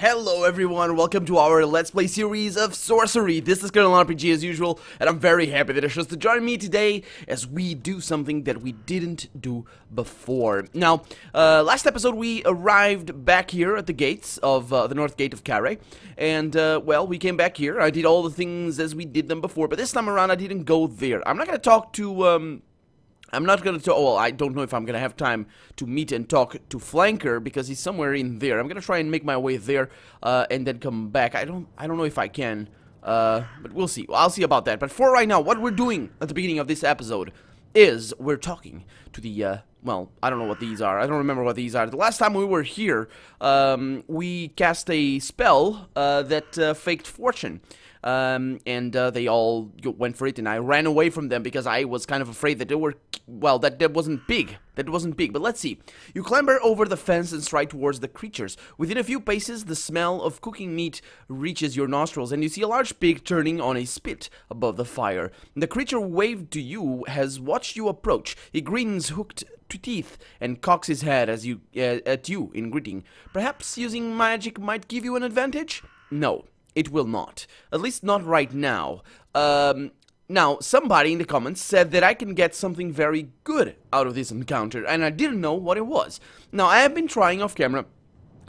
Hello everyone, welcome to our Let's Play series of Sorcery. This is Colonel RPG as usual, and I'm very happy that you're chose to join me today as we do something that we didn't do before. Now, last episode we arrived back here at the gates of the North Gate of Carre, and, well, we came back here. I did all the things as we did them before, but this time around I didn't go there. I'm not gonna talk to, well, I don't know if I'm gonna have time to meet and talk to Flanker because he's somewhere in there. I'm gonna try and make my way there, and then come back. I don't know if I can, but we'll see. I'll see about that. But for right now, what we're doing at the beginning of this episode is we're talking to the, well, I don't know what these are. I don't remember what these are. The last time we were here, we cast a spell, that, faked fortune. And they all went for it, and I ran away from them because I was kind of afraid that they were, well, that wasn't big. That wasn't big, but let's see. You clamber over the fence and stride towards the creatures. Within a few paces, the smell of cooking meat reaches your nostrils, and you see a large pig turning on a spit above the fire. The creature waved to you has watched you approach. He grins hooked to teeth and cocks his head as you at you in greeting. Perhaps using magic might give you an advantage? No. It will not. At least not right now. Now, somebody in the comments said that I can get something very good out of this encounter, and I didn't know what it was. Now, I have been trying off camera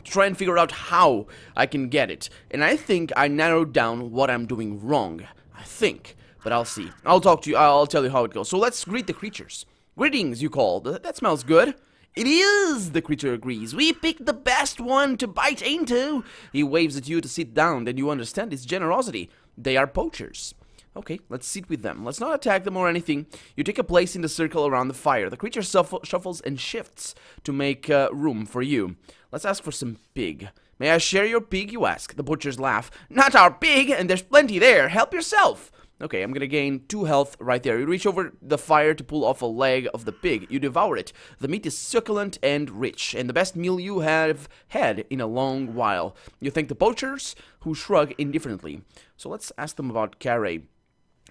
to try and figure out how I can get it, and I think I narrowed down what I'm doing wrong. I think, but I'll see. I'll talk to you, I'll tell you how it goes. So let's greet the creatures. Greetings, you called. That smells good. It is, the creature agrees. We picked the best one to bite into. He waves at you to sit down, then you understand his generosity. They are poachers. Okay, let's sit with them. Let's not attack them or anything. You take a place in the circle around the fire. The creature shuffles and shifts to make room for you. Let's ask for some pig. May I share your pig, you ask? The poachers laugh. Not our pig, and there's plenty there. Help yourself. Okay, I'm gonna gain 2 health right there. You reach over the fire to pull off a leg of the pig. You devour it. The meat is succulent and rich, and the best meal you have had in a long while. You thank the poachers, who shrug indifferently. So let's ask them about Carre.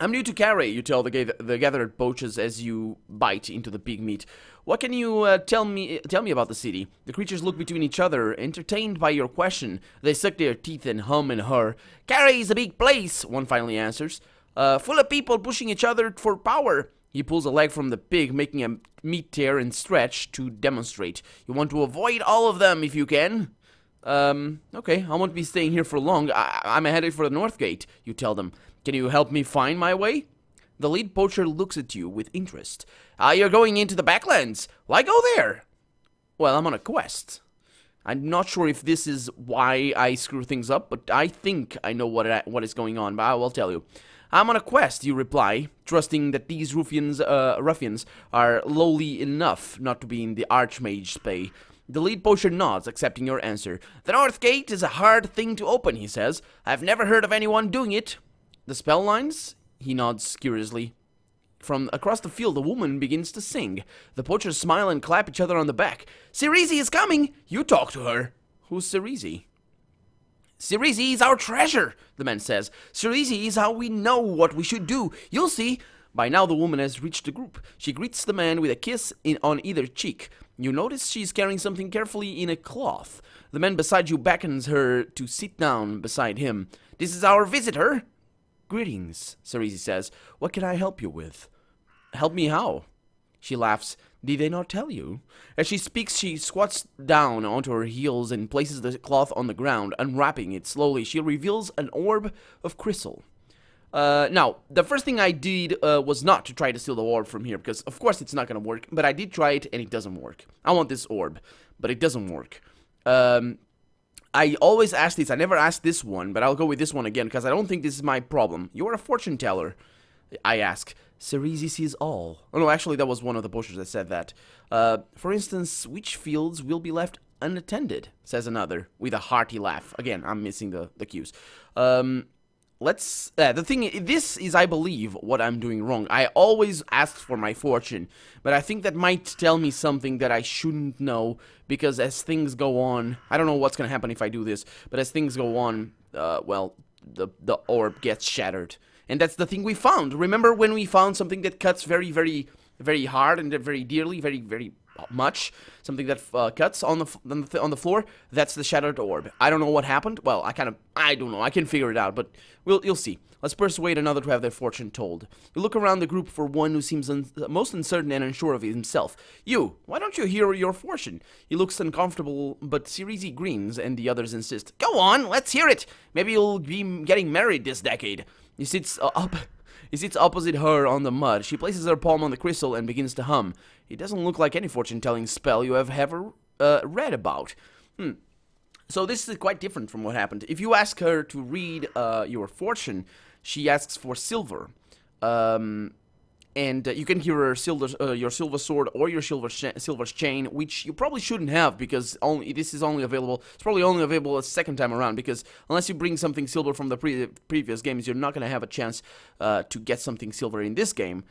I'm new to Carre, you tell the gathered poachers as you bite into the pig meat. What can you tell me about the city? The creatures look between each other, entertained by your question. They suck their teeth and hum and hurr. Carre is a big place, one finally answers. Full of people pushing each other for power. He pulls a leg from the pig, making a meat tear and stretch to demonstrate. You want to avoid all of them if you can. Okay, I won't be staying here for long. I'm headed for the North Gate, you tell them. Can you help me find my way? The lead poacher looks at you with interest. You're going into the Backlands. Why go there? Well, I'm on a quest. I'm not sure if this is why I screw things up, but I think I know what is going on, but I will tell you. I'm on a quest, you reply, trusting that these ruffians are lowly enough not to be in the Archmage's pay. The lead poacher nods, accepting your answer. The North Gate is a hard thing to open, he says. I've never heard of anyone doing it. The spell lines? He nods curiously. From across the field, a woman begins to sing. The poachers smile and clap each other on the back. Cerisi is coming! You talk to her. Who's Cerisi? Cerisi is our treasure, the man says. Cerisi is how we know what we should do. You'll see. By now the woman has reached the group. She greets the man with a kiss on either cheek. You notice she's carrying something carefully in a cloth. The man beside you beckons her to sit down beside him. This is our visitor. Greetings, Cerisi says. What can I help you with? Help me how? She laughs. Did they not tell you? As she speaks, she squats down onto her heels and places the cloth on the ground, unwrapping it slowly. She reveals an orb of crystal. Now, the first thing I did was not to try to steal the orb from here, because of course it's not going to work, but I did try it and it doesn't work. I want this orb, but it doesn't work. I always ask this. I never asked this one, but I'll go with this one again, because I don't think this is my problem. You're a fortune teller, I ask. Cerisi sees all. Oh no, actually that was one of the poachers that said that. For instance, which fields will be left unattended, says another, with a hearty laugh. Again, I'm missing the cues. The thing, this is, I believe, what I'm doing wrong. I always ask for my fortune, but I think that might tell me something that I shouldn't know, because as things go on, I don't know what's gonna happen if I do this, but as things go on, well, the orb gets shattered. And that's the thing we found. Remember when we found something that cuts very, very, very hard and very dearly, very, very much, something that cuts on the floor, that's the shattered orb. I don't know what happened. Well, I don't know. I can figure it out, but you'll see. Let's persuade another to have their fortune told. You look around the group for one who seems most uncertain and unsure of himself. You, why don't you hear your fortune? He looks uncomfortable, but Cerese grins, and the others insist. Go on, let's hear it. Maybe you'll be getting married this decade. He sits opposite her on the mud. She places her palm on the crystal and begins to hum. It doesn't look like any fortune-telling spell you have ever read about. So this is quite different from what happened. If you ask her to read your fortune, she asks for silver. And you can give her your silver sword or your silver chain, which you probably shouldn't have because this is only available. It's probably only available a second time around because unless you bring something silver from the previous games, you're not gonna have a chance to get something silver in this game.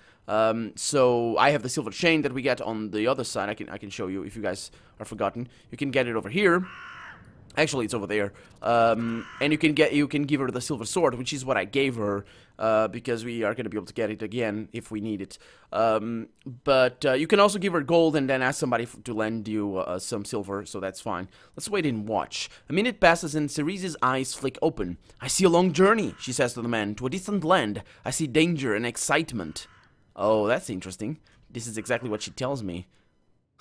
So I have the silver chain that we get on the other side. I can show you if you guys are forgotten. You can get it over here. Actually, it's over there, and you can give her the silver sword, which is what I gave her, because we are going to be able to get it again if we need it. But you can also give her gold and then ask somebody to lend you some silver, so that's fine. Let's wait and watch. A minute passes and Cerese's eyes flick open. I see a long journey, she says to the man, to a distant land. I see danger and excitement. Oh, that's interesting. This is exactly what she tells me.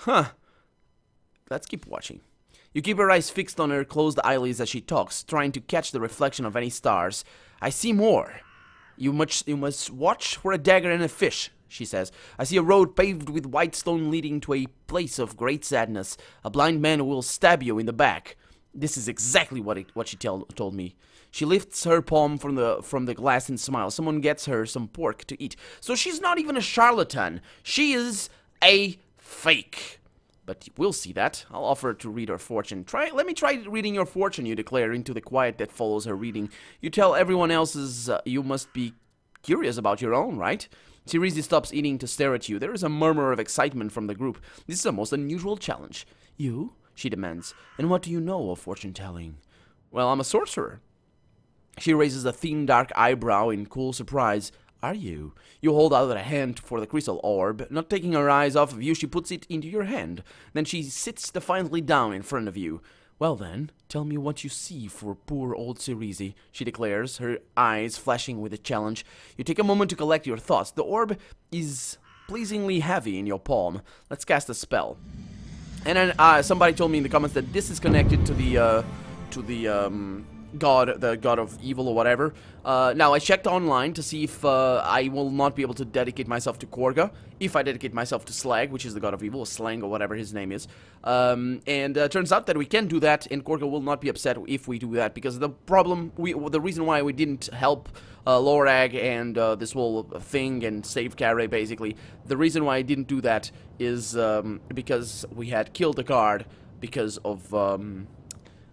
Huh. Let's keep watching. You keep her eyes fixed on her closed eyelids as she talks, trying to catch the reflection of any stars. I see more. You must watch for a dagger and a fish, she says. I see a road paved with white stone leading to a place of great sadness. A blind man will stab you in the back. This is exactly what she told me. She lifts her palm from the glass and smiles. Someone gets her some pork to eat. So she's not even a charlatan. She is a fake. But we'll see that. I'll offer to read her fortune. Let me try reading your fortune, you declare, into the quiet that follows her reading. You tell everyone else's you must be curious about your own, right? Cerese stops eating to stare at you. There is a murmur of excitement from the group. This is a most unusual challenge. You? She demands. And what do you know of fortune-telling? Well, I'm a sorcerer. She raises a thin, dark eyebrow in cool surprise. Are you? You hold out a hand for the crystal orb. Not taking her eyes off of you, she puts it into your hand. Then she sits defiantly down in front of you. Well then, tell me what you see for poor old Cerese, she declares, her eyes flashing with a challenge. You take a moment to collect your thoughts. The orb is pleasingly heavy in your palm. Let's cast a spell. And then somebody told me in the comments that this is connected to the god of evil or whatever. Now I checked online to see if I will not be able to dedicate myself to Korga if I dedicate myself to Slag, which is the god of evil, or Slang or whatever his name is. And turns out that we can do that, and Korga will not be upset if we do that, because the reason why we didn't help Lorag and this whole thing and save Kare, basically, the reason why I didn't do that is because we had killed the guard because of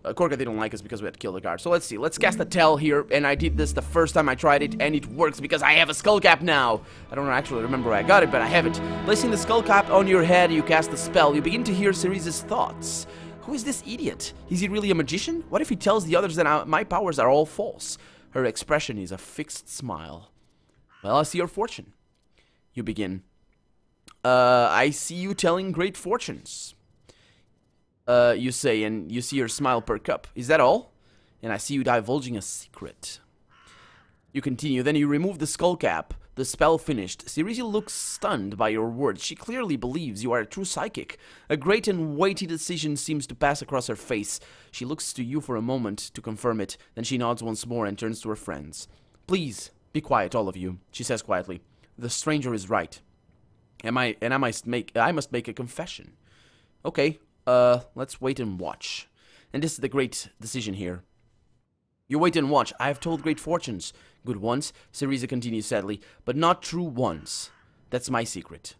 Korga didn't like us because we had killed the guard. So let's see. Let's cast a tell here. And I did this the first time I tried it, and it works because I have a skull cap now. I don't actually remember where I got it, but I have it. Placing the skull cap on your head, you cast the spell. You begin to hear Cerese's thoughts. Who is this idiot? Is he really a magician? What if he tells the others that my powers are all false? Her expression is a fixed smile. Well, I see your fortune. You begin. I see you telling great fortunes. You say, and you see her smile perk up. Is that all? And I see you divulging a secret. You continue, then you remove the skull cap. The spell finished. Cerese looks stunned by your words. She clearly believes you are a true psychic. A great and weighty decision seems to pass across her face. She looks to you for a moment to confirm it. Then she nods once more and turns to her friends. Please, be quiet, all of you, she says quietly. The stranger is right. I must make a confession. Okay. Let's wait and watch. And this is the great decision here. You wait and watch. I have told great fortunes. Good ones, Cerese continues sadly, but not true ones. That's my secret.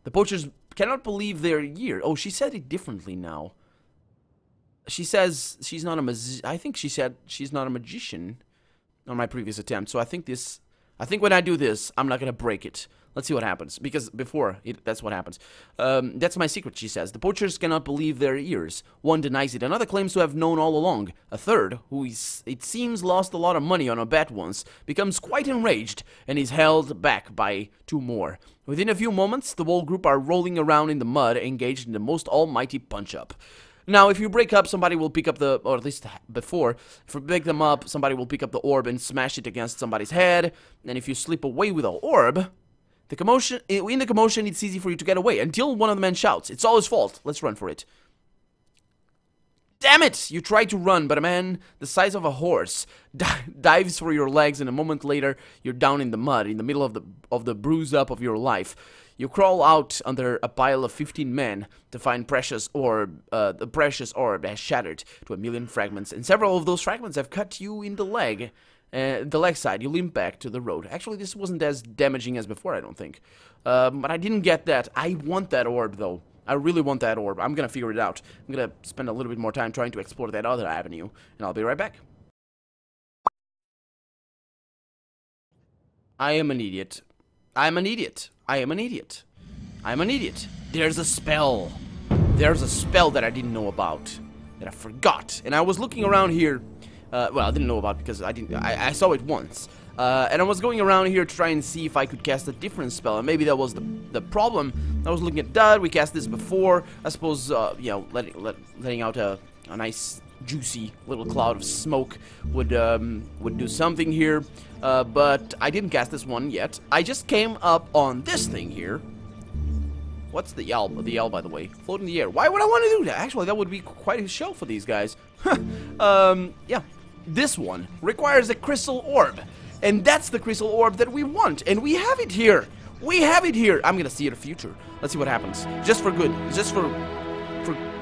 The poachers cannot believe their year. Oh, she said it differently now. She says she's not a I think she said she's not a magician on my previous attempt, so I think I think when I do this, I'm not gonna break it. Let's see what happens, because before, that's what happens. That's my secret, she says. The poachers cannot believe their ears. One denies it, another claims to have known all along. A third, who is, it seems, lost a lot of money on a bet once, becomes quite enraged, and is held back by two more. Within a few moments, the whole group are rolling around in the mud, engaged in the most almighty punch-up. Now, if you break up, somebody will pick up the, or at least before, if you break them up, somebody will pick up the orb and smash it against somebody's head, and if you slip away with the orb, in the commotion, it's easy for you to get away, until one of the men shouts, "It's all his fault, let's run for it." Damn it! You try to run, but a man the size of a horse dives for your legs, and a moment later, you're down in the mud, in the middle of the bruise up of your life. You crawl out under a pile of 15 men to find precious orb. The precious orb has shattered to a million fragments, and several of those fragments have cut you in the leg side. You limp back to the road. Actually, this wasn't as damaging as before, I don't think. But I didn't get that. I want that orb, though. I really want that orb. I'm gonna figure it out. I'm gonna spend a little bit more time trying to explore that other avenue, and I'll be right back. I am an idiot. I'm an idiot. I am an idiot. I'm an idiot. There's a spell. There's a spell that I didn't know about. That I forgot. And I was looking around here. Well, I didn't know about because I saw it once. And I was going around here to try and see if I could cast a different spell. And maybe that was the problem. I was looking at that. We cast this before. I suppose, you know, letting out a nice, juicy little cloud of smoke would do something here. But I didn't cast this one yet. I just came up on this thing here. What's the yell? The yell, by the way. Float in the air. Why would I want to do that? Actually, that would be quite a show for these guys. Yeah. This one requires a crystal orb. And that's the crystal orb that we want. And we have it here. We have it here. I'm gonna see it in the future. Let's see what happens. Just for good. Just for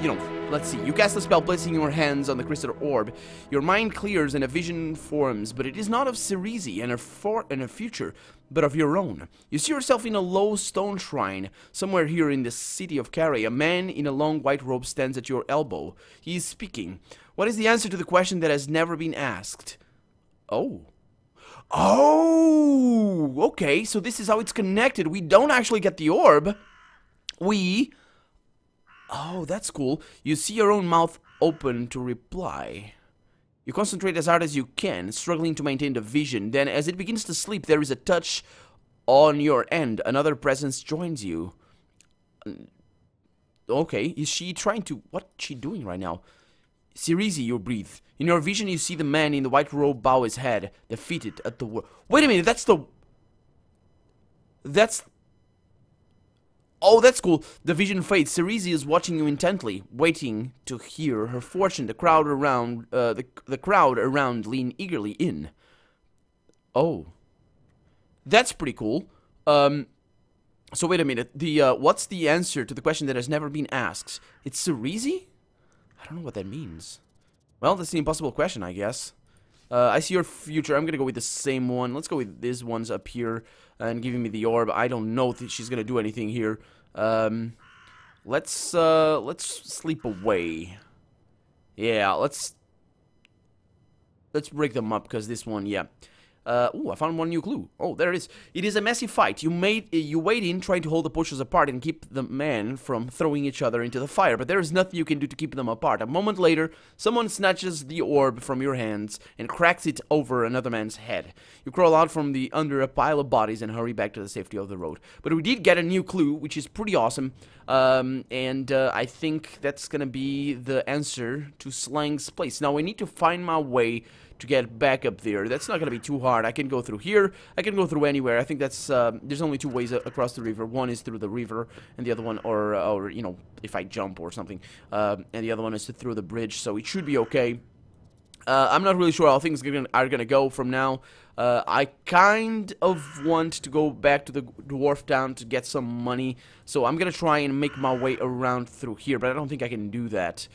you know, let's see. You cast a spell placing your hands on the crystal orb. Your mind clears and a vision forms, but it is not of Cerisi and her future, but of your own. You see yourself in a low stone shrine, somewhere here in the city of Carrie. A man in a long white robe stands at your elbow. He is speaking. What is the answer to the question that has never been asked? Oh. Oh! Okay, so this is how it's connected. We don't actually get the orb. Oh, that's cool. You see your own mouth open to reply. You concentrate as hard as you can, struggling to maintain the vision. Then, as it begins to sleep, there is a touch on your end. Another presence joins you. Okay, is she trying to... What's she doing right now? Cerisi, you breathe. In your vision, you see the man in the white robe bow his head, defeated at the... Wait a minute, that's the... That's... Oh, that's cool. The vision fades. Cerisi is watching you intently, waiting to hear her fortune. The crowd around, the crowd around lean eagerly in. Oh, that's pretty cool. So wait a minute. What's the answer to the question that has never been asked? It's Cerisi? I don't know what that means. Well, that's the impossible question, I guess. I see your future. I'm gonna go with the same one. Let's go with these ones up here and giving me the orb. I don't know if she's gonna do anything here. Let's sleep away. Yeah, let's break them up because this one, yeah. Ooh, I found one new clue. Oh, there it is. It is a messy fight. You wade in trying to hold the poachers apart and keep the men from throwing each other into the fire, but there is nothing you can do to keep them apart. A moment later, someone snatches the orb from your hands and cracks it over another man's head. You crawl out from under a pile of bodies and hurry back to the safety of the road. But we did get a new clue, which is pretty awesome, and I think that's gonna be the answer to Slang's place. Now, I need to find my way to get back up there. That's not gonna be too hard. I can go through here. I can go through anywhere. I think that's there's only two ways across the river. One is through the river, and the other one, or you know, if I jump or something, and the other one is through the bridge. So it should be okay. I'm not really sure how things are gonna go from now. I kind of want to go back to the dwarf town to get some money, so I'm gonna try and make my way around through here, but I don't think I can do that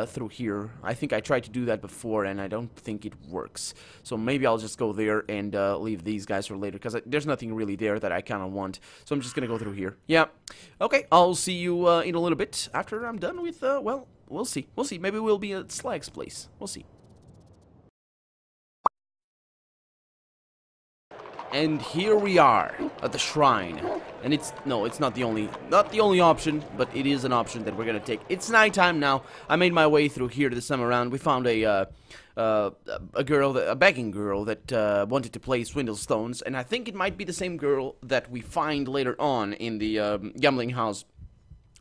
through here. I think I tried to do that before, and I don't think it works. So maybe I'll just go there and leave these guys for later, because there's nothing really there that I kind of want. So I'm just gonna go through here. Yeah. Okay, I'll see you in a little bit after I'm done with, well, we'll see. We'll see. Maybe we'll be at Slag's place. We'll see. And here we are at the shrine. And it's not the only option, but it is an option that we're gonna take. It's nighttime now. I made my way through here this time around. We found a begging girl that wanted to play Swindle Stones, and I think it might be the same girl that we find later on in the gambling house.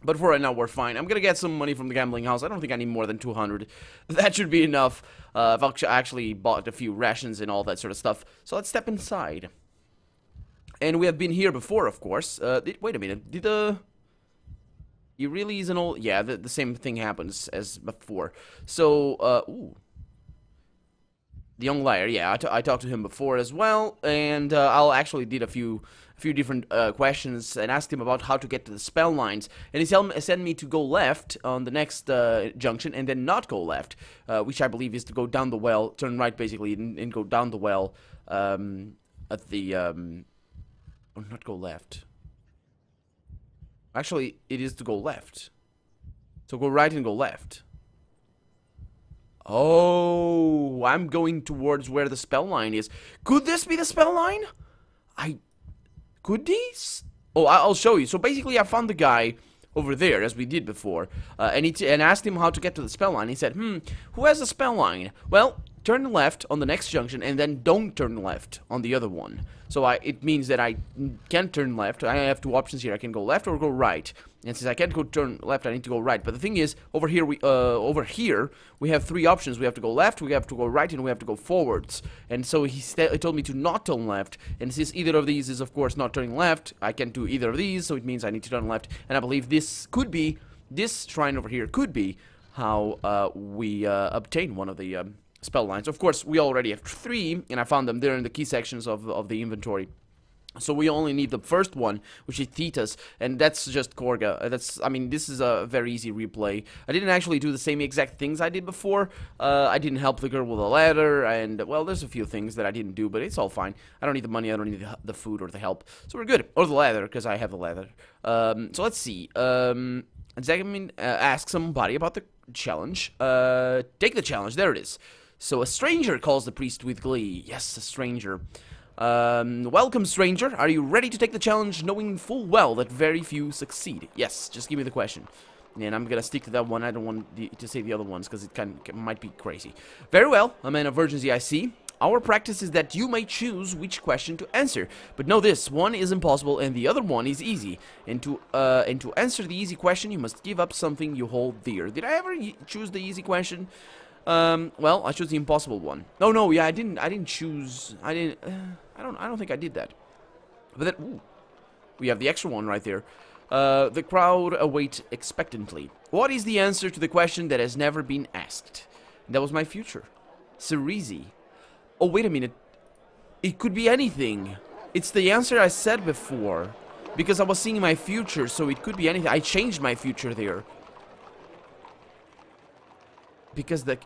But for right now, we're fine. I'm gonna get some money from the gambling house. I don't think I need more than 200. That should be enough. I've actually bought a few rations and all that sort of stuff. So let's step inside. And we have been here before, of course. Wait a minute. Did the... He really is an old... Yeah, the same thing happens as before. So, ooh. The young liar, yeah, I talked to him before as well, and I'll actually did a few different questions and asked him about how to get to the spell lines, and he sent me to go left on the next junction and then not go left, which I believe is to go down the well, turn right basically, and go down the well at the or not go left. Actually, it is to go left. So go right and go left. Oh, I'm going towards where the spell line is. Could this be the spell line? Could these? Oh, I'll show you. So basically, I found the guy over there, as we did before, and asked him how to get to the spell line. He said, who has a spell line? Well, turn left on the next junction, and then don't turn left on the other one. So it means that I can't turn left. I have two options here. I can go left or go right. And since I can't go turn left, I need to go right. But the thing is, over here we have three options. We have to go left, we have to go right, and we have to go forwards. And so he told me to not turn left. And since either of these is, of course, not turning left, I can't do either of these. So it means I need to turn left. And I believe this shrine over here could be how we obtain one of the spell lines. Of course, we already have 3, and I found them there in the key sections of the inventory. So we only need the first one, which is Theta's, and that's just Korga. I mean, this is a very easy replay. I didn't actually do the same exact things I did before. I didn't help the girl with the ladder, and, well, there's a few things that I didn't do, but it's all fine. I don't need the money, I don't need the food or the help. So we're good. Or the ladder, because I have the ladder. So let's see. Zagamin asks somebody about the challenge. Take the challenge. There it is. So a stranger calls the priest with glee. Yes, a stranger. Welcome, stranger. Are you ready to take the challenge, knowing full well that very few succeed? Yes, just give me the question. And I'm gonna stick to that one. I don't want to say the other ones, because it might be crazy. Very well, a man of urgency, I see. Our practice is that you may choose which question to answer. But know this, one is impossible and the other one is easy. And to answer the easy question, you must give up something you hold dear. Did I ever choose the easy question? Well, I chose the impossible one. No, yeah, I didn't choose. I don't think I did that. But then, ooh, we have the extra one right there. The crowd await expectantly. What is the answer to the question that has never been asked? That was my future. Cerise. Oh, wait a minute. It could be anything. It's the answer I said before. Because I was seeing my future, so it could be anything. I changed my future there. Because the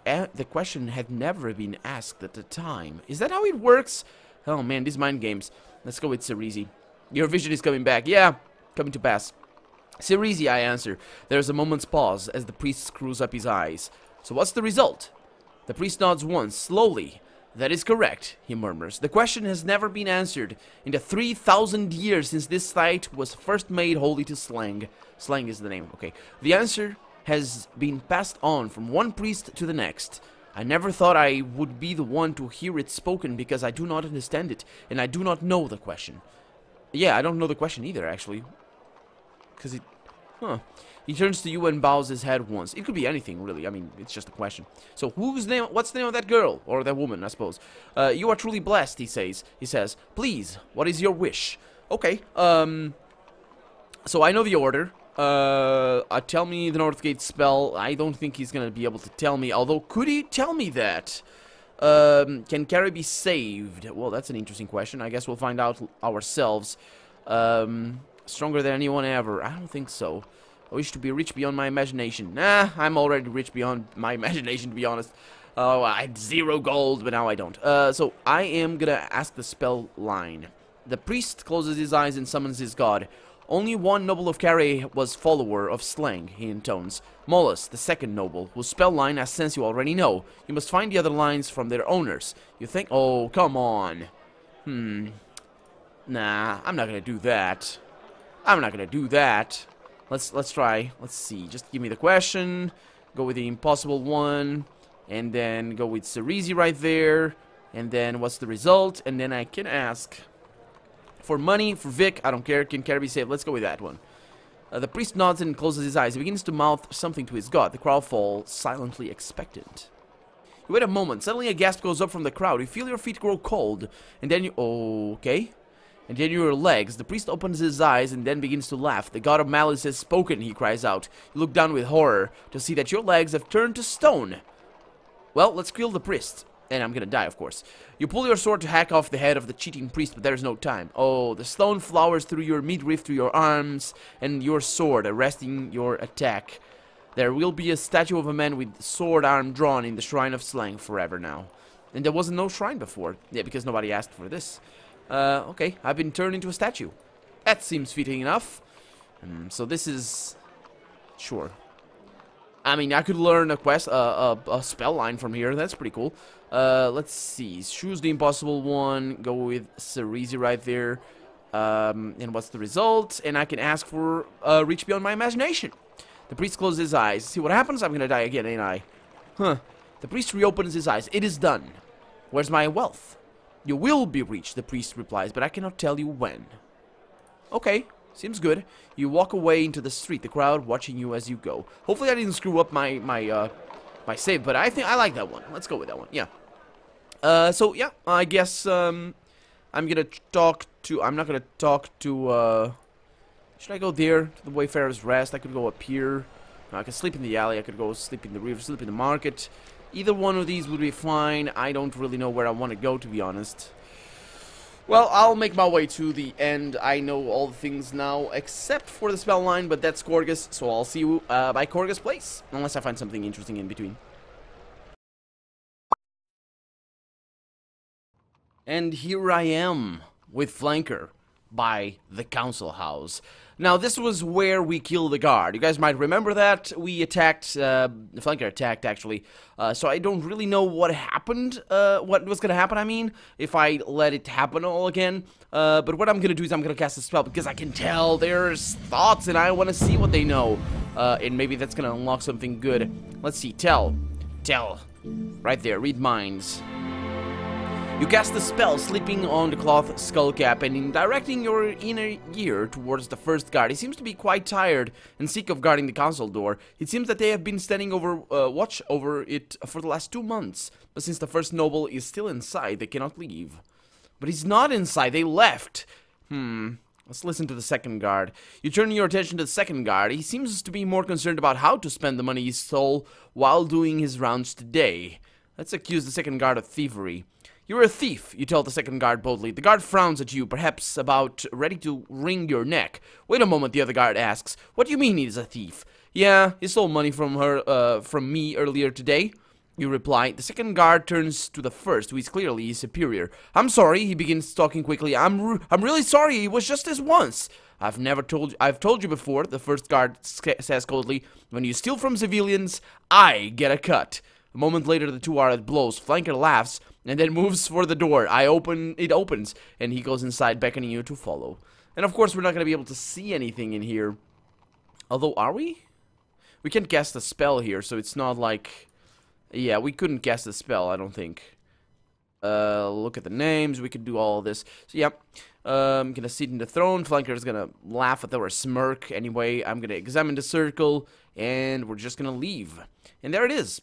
question had never been asked at the time. Is that how it works? Oh man, these mind games. Let's go with Cerise. Your vision is coming back. Yeah, coming to pass. Cerise, I answer. There's a moment's pause as the priest screws up his eyes. So what's the result? The priest nods once, slowly. That is correct, he murmurs. The question has never been answered in the 3,000 years since this site was first made holy to Slang. Slang is the name, okay. The answer has been passed on from one priest to the next. I never thought I would be the one to hear it spoken because I do not understand it, and I do not know the question. Yeah, I don't know the question either, actually. Because it... Huh. He turns to you and bows his head once. It could be anything, really. I mean, it's just a question. So, what's the name of that girl? Or that woman, I suppose. You are truly blessed, he says. Please, what is your wish? Okay, so I know the order. Tell me the Northgate spell. I don't think he's gonna be able to tell me. Although, could he tell me that? Can Carrie be saved? Well, that's an interesting question. I guess we'll find out ourselves. Stronger than anyone ever. I don't think so. I wish to be rich beyond my imagination. Nah, I'm already rich beyond my imagination, to be honest. Oh, I had 0 gold, but now I don't. So, I am gonna ask the spell line. The priest closes his eyes and summons his god. Only one noble of Carrie was follower of Slang, he intones. Molus, the second noble, whose spell line I sense you already know. You must find the other lines from their owners. You think? Oh, come on. Nah, I'm not gonna do that. I'm not gonna do that. Let's try. Let's see. Just give me the question. Go with the impossible one. And then go with Sorcery right there. And then what's the result? And then I can ask for money, for Vic. I don't care. Can Carrie be saved? Let's go with that one. The priest nods and closes his eyes. He begins to mouth something to his god. The crowd falls silently expectant. You wait a moment. Suddenly a gasp goes up from the crowd. You feel your feet grow cold. And then you... okay. And then your legs. The priest opens his eyes and then begins to laugh. The god of malice has spoken, he cries out. You look down with horror to see that your legs have turned to stone. Well, let's kill the priest. And I'm gonna die, of course. You pull your sword to hack off the head of the cheating priest, but there's no time. Oh, the stone flowers through your midriff, through your arms, and your sword, arresting your attack. There will be a statue of a man with sword arm drawn in the shrine of slang forever now. And there wasn't no shrine before. Yeah, because nobody asked for this. Okay, I've been turned into a statue. That seems fitting enough. So this is... Sure. I mean, I could learn a quest, a spell line from here. That's pretty cool. Let's see. Choose the impossible one. Go with Sorcery right there. And what's the result? And I can ask for reach beyond my imagination. The priest closes his eyes. See what happens? I'm gonna die again, ain't I? Huh. The priest reopens his eyes. It is done. Where's my wealth? You will be reached, the priest replies, but I cannot tell you when. Okay. Seems good. You walk away into the street, the crowd watching you as you go. Hopefully I didn't screw up my save, but I think I like that one. Let's go with that one. Yeah. So yeah, I guess I'm gonna talk to. I'm not gonna talk to. Should I go there to the Wayfarer's Rest? I could go up here. I could sleep in the alley. I could go sleep in the river, sleep in the market. Either one of these would be fine. I don't really know where I want to go, to be honest. Well, I'll make my way to the end. I know all the things now, except for the spell line, but that's Corgus, so I'll see you by Corgus Place, unless I find something interesting in between. And here I am, with Flanker, by the Council House. Now, this was where we killed the guard. You guys might remember that. We attacked, Flanker attacked, actually. So I don't really know what happened, what was gonna happen, I mean, if I let it happen all again. But what I'm gonna do is I'm gonna cast a spell, because I can tell there's thoughts, and I wanna see what they know. And maybe that's gonna unlock something good. Let's see, tell. Right there, read minds. You cast the spell, slipping on the cloth skullcap and in directing your inner ear towards the first guard. He seems to be quite tired and sick of guarding the council door. It seems that they have been standing watch over it for the last 2 months. But since the first noble is still inside, they cannot leave. But he's not inside, they left. Let's listen to the second guard. You turn your attention to the second guard. He seems to be more concerned about how to spend the money he stole while doing his rounds today. Let's accuse the second guard of thievery. You're a thief, you tell the second guard boldly. The guard frowns at you, perhaps about ready to wring your neck. Wait a moment, the other guard asks. What do you mean he's a thief? Yeah, he stole money from me earlier today. You reply. The second guard turns to the first, who is clearly his superior. I'm sorry, he begins talking quickly. I'm really sorry, it was just this once. I've told you before, the first guard says coldly. When you steal from civilians, I get a cut. A moment later, the two are at blows. Flanker laughs and then moves for the door. It opens, and he goes inside, beckoning you to follow. And of course, we're not going to be able to see anything in here. Although, are we? We can't cast a spell here, so it's not like... Yeah, we couldn't cast a spell, I don't think. Look at the names. We could do all of this. So, yeah. I'm going to sit in the throne. Flanker is going to laugh at our smirk. Anyway, I'm going to examine the circle, and we're just going to leave. And there it is.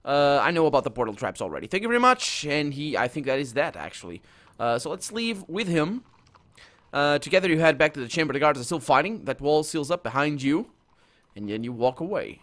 I know about the portal traps already. Thank you very much. And I think that is that, actually. So let's leave with him. Together you head back to the chamber. The guards are still fighting. That wall seals up behind you. And then you walk away.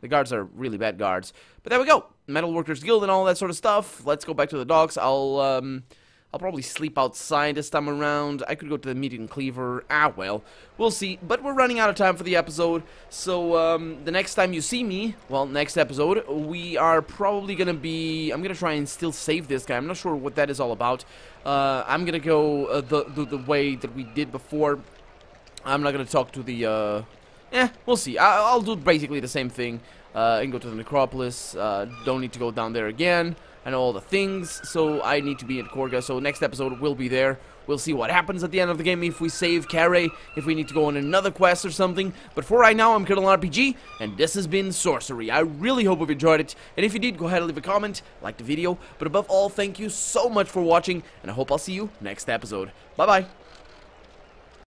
The guards are really bad guards. But there we go. Metalworkers Guild and all that sort of stuff. Let's go back to the docks. I'll probably sleep outside this time around. I could go to the meeting Cleaver. Well, we'll see. But we're running out of time for the episode. So, the next time you see me, well, next episode, we are probably gonna be... I'm gonna try and still save this guy. I'm not sure what that is all about. I'm gonna go the way that we did before. I'm not gonna talk to the... we'll see. I'll do basically the same thing. And go to the necropolis. Don't need to go down there again. and all the things, so I need to be in Korga, so next episode we'll be there. We'll see what happens at the end of the game, if we save Carrie, if we need to go on another quest or something. But for right now, I'm Colonel RPG, and this has been Sorcery. I really hope you've enjoyed it, and if you did, go ahead and leave a comment, like the video. But above all, thank you so much for watching, and I hope I'll see you next episode. Bye-bye.